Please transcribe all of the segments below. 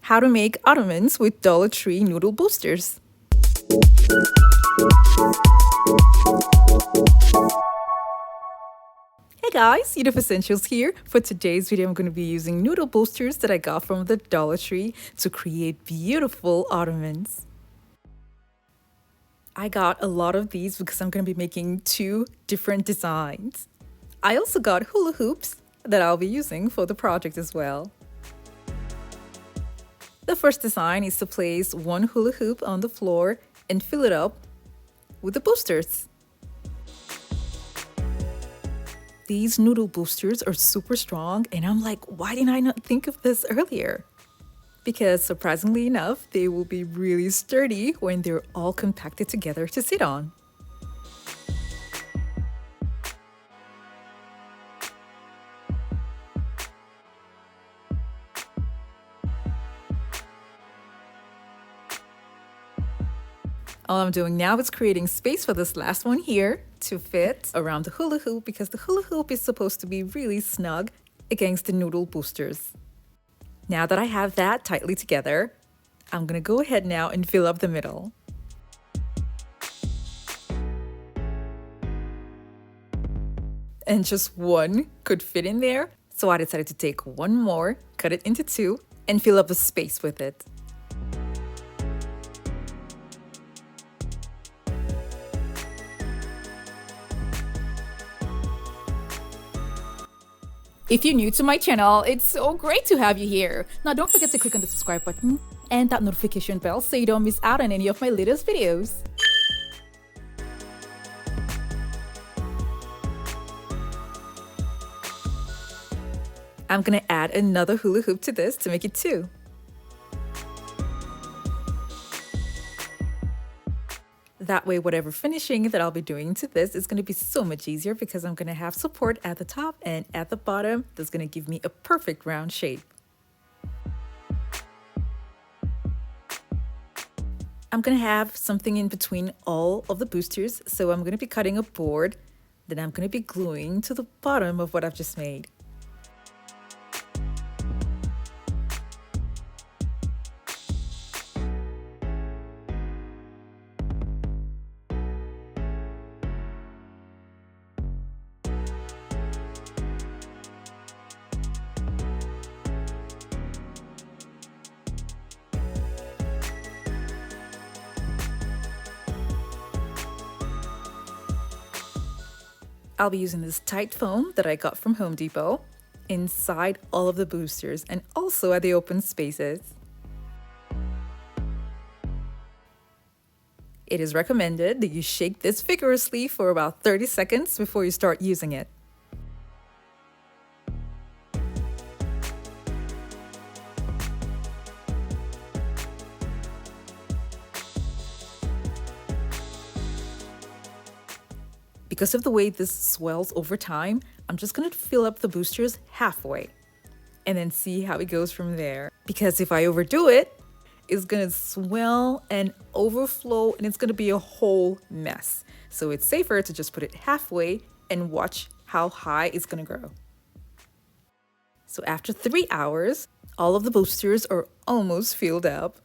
How to make Ottomans with Dollar Tree Noodle Boosters. Hey guys, Yoduvh Essentials here. For today's video, I'm going to be using noodle boosters that I got from the Dollar Tree to create beautiful Ottomans. I got a lot of these because I'm going to be making 2 different designs. I also got hula hoops that I'll be using for the project as well. The first design is to place 1 hula hoop on the floor and fill it up with the boosters. These noodle boosters are super strong, and I'm like, why didn't I not think of this earlier? Because surprisingly enough, they will be really sturdy when they're all compacted together to sit on. All I'm doing now is creating space for this last one here to fit around the hula hoop, because the hula hoop is supposed to be really snug against the noodle boosters. Now that I have that tightly together, I'm gonna go ahead now and fill up the middle. And just 1 could fit in there, so I decided to take 1 more, cut it into 2, and fill up the space with it. If you're new to my channel, it's so great to have you here. Now don't forget to click on the subscribe button and that notification bell so you don't miss out on any of my latest videos. I'm gonna add another hula hoop to this to make it 2. That way, whatever finishing that I'll be doing to this is going to be so much easier, because I'm going to have support at the top and at the bottom that's going to give me a perfect round shape. I'm going to have something in between all of the boosters, so I'm going to be cutting a board that I'm going to be gluing to the bottom of what I've just made. I'll be using this tight foam that I got from Home Depot inside all of the boosters and also at the open spaces. It is recommended that you shake this vigorously for about 30 seconds before you start using it. Because of the way this swells over time, I'm just going to fill up the boosters halfway and then see how it goes from there. Because if I overdo it, it's going to swell and overflow and it's going to be a whole mess. So it's safer to just put it halfway and watch how high it's going to grow. So after 3 hours, all of the boosters are almost filled up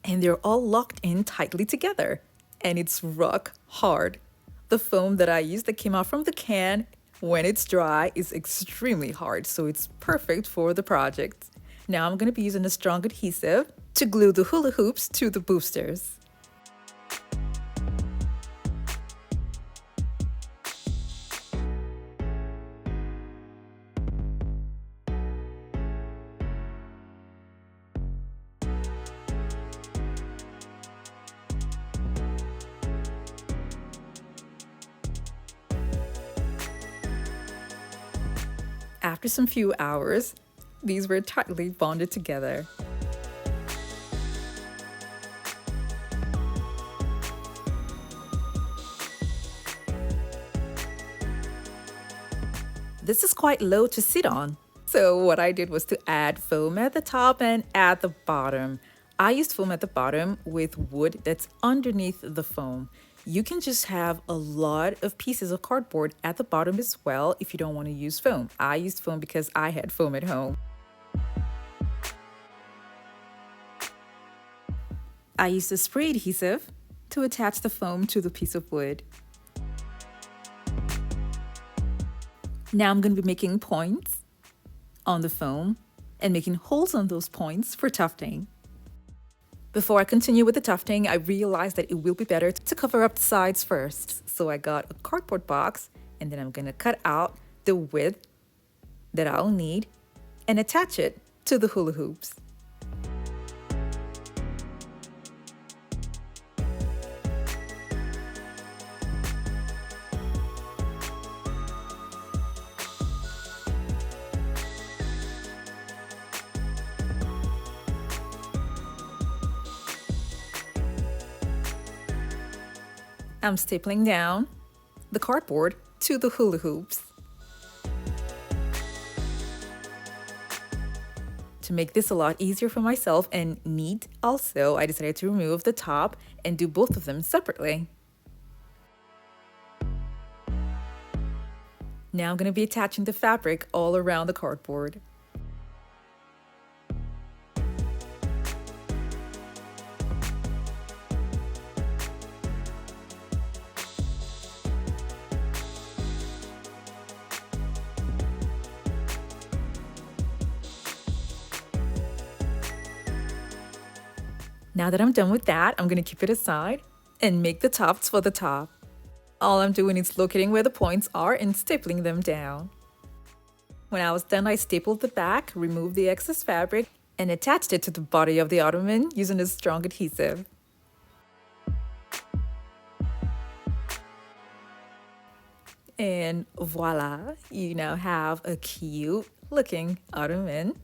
and they're all locked in tightly together, and it's rock hard. The foam that I used that came out from the can, when it's dry, is extremely hard, so it's perfect for the project. Now I'm going to be using a strong adhesive to glue the hula hoops to the boosters. After some few hours, these were tightly bonded together. This is quite low to sit on, so what I did was to add foam at the top and at the bottom. I used foam at the bottom with wood that's underneath the foam. You can just have a lot of pieces of cardboard at the bottom as well if you don't want to use foam. I used foam because I had foam at home. I used a spray adhesive to attach the foam to the piece of wood. Now I'm going to be making points on the foam and making holes on those points for tufting. Before I continue with the tufting, I realized that it will be better to cover up the sides first. So I got a cardboard box, and then I'm going to cut out the width that I'll need and attach it to the hula hoops. I'm stapling down the cardboard to the hula hoops. To make this a lot easier for myself and neat also, I decided to remove the top and do both of them separately. Now I'm going to be attaching the fabric all around the cardboard. Now that I'm done with that, I'm going to keep it aside and make the tops for the top. All I'm doing is locating where the points are and stapling them down. When I was done, I stapled the back, removed the excess fabric, and attached it to the body of the ottoman using a strong adhesive. And voila, you now have a cute looking ottoman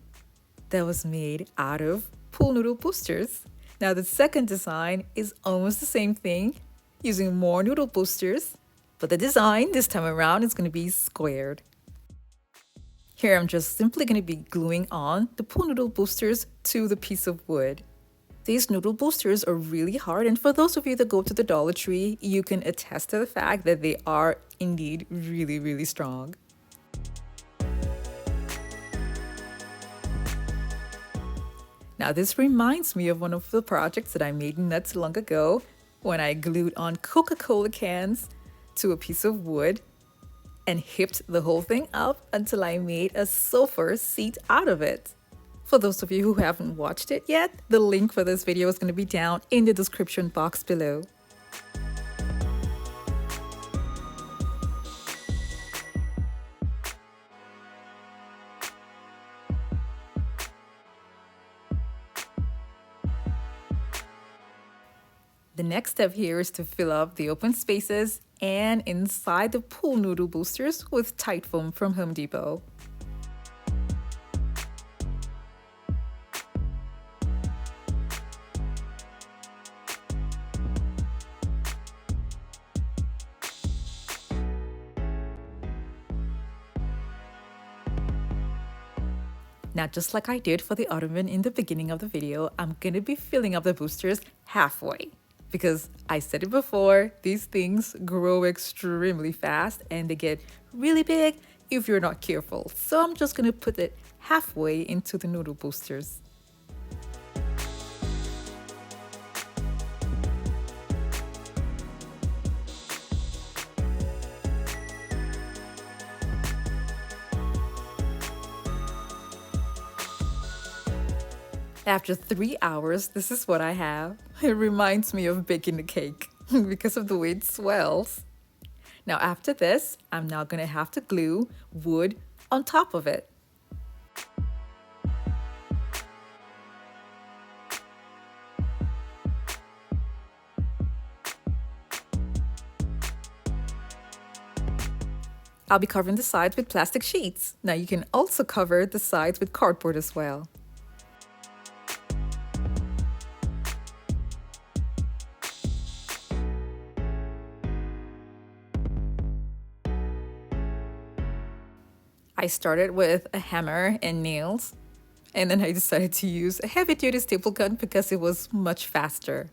that was made out of pool noodle boosters. Now the second design is almost the same thing, using more noodle boosters, but the design this time around is going to be squared. Here I'm just simply going to be gluing on the pool noodle boosters to the piece of wood. These noodle boosters are really hard, and for those of you that go to the Dollar Tree, you can attest to the fact that they are indeed really, really strong. Now this reminds me of one of the projects that I made not too long ago when I glued on Coca-Cola cans to a piece of wood and hipped the whole thing up until I made a sofa seat out of it. For those of you who haven't watched it yet, the link for this video is going to be down in the description box below. The next step here is to fill up the open spaces and inside the pool noodle boosters with tight foam from Home Depot. Now, just like I did for the ottoman in the beginning of the video, I'm gonna be filling up the boosters halfway. Because I said it before, these things grow extremely fast and they get really big if you're not careful. So I'm just gonna put it halfway into the noodle boosters. After 3 hours, this is what I have. It reminds me of baking a cake because of the way it swells. Now after this, I'm now gonna have to glue wood on top of it. I'll be covering the sides with plastic sheets. Now you can also cover the sides with cardboard as well. I started with a hammer and nails, and then I decided to use a heavy-duty staple gun because it was much faster.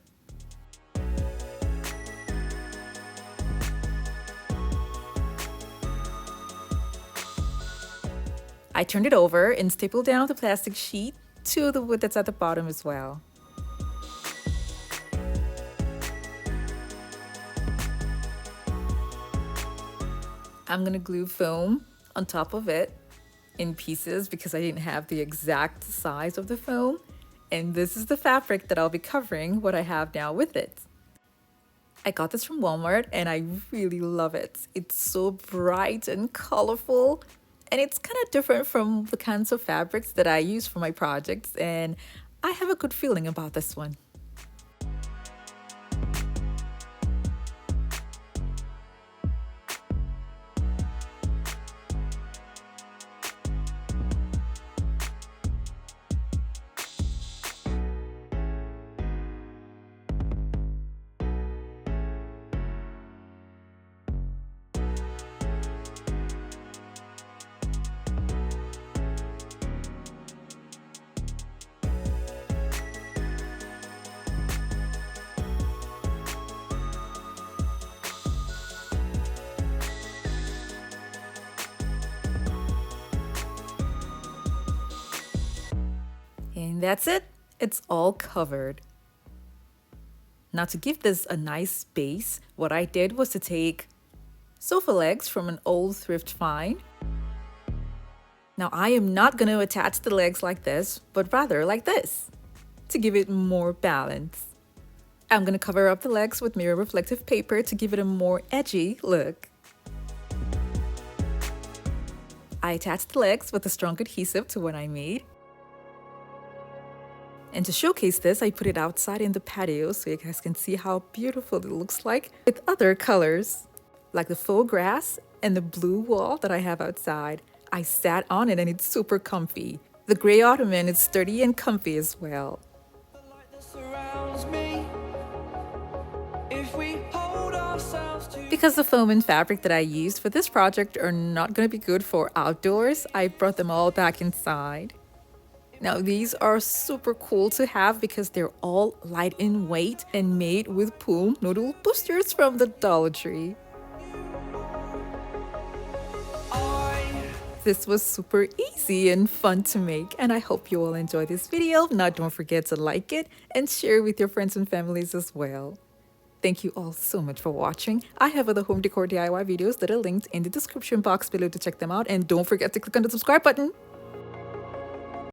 I turned it over and stapled down the plastic sheet to the wood that's at the bottom as well. I'm gonna glue foam on top of it in pieces because I didn't have the exact size of the foam. And this is the fabric that I'll be covering what I have now with it. I got this from Walmart and I really love it. It's so bright and colorful, and it's kind of different from the kinds of fabrics that I use for my projects, and I have a good feeling about this one. And that's it. It's all covered. Now, to give this a nice base, what I did was to take sofa legs from an old thrift find. Now, I am not going to attach the legs like this, but rather like this, to give it more balance. I'm going to cover up the legs with mirror reflective paper to give it a more edgy look. I attached the legs with a strong adhesive to one I made. And to showcase this, I put it outside in the patio so you guys can see how beautiful it looks like with other colors, like the faux grass and the blue wall that I have outside. I sat on it and it's super comfy. The gray Ottoman is sturdy and comfy as well. Because the foam and fabric that I used for this project are not going to be good for outdoors, I brought them all back inside. Now, these are super cool to have because they're all light in weight and made with Yoduvh noodle boosters from the Dollar Tree. This was super easy and fun to make, and I hope you all enjoyed this video. Now, don't forget to like it and share with your friends and families as well. Thank you all so much for watching. I have other home decor DIY videos that are linked in the description box below to check them out, and don't forget to click on the subscribe button.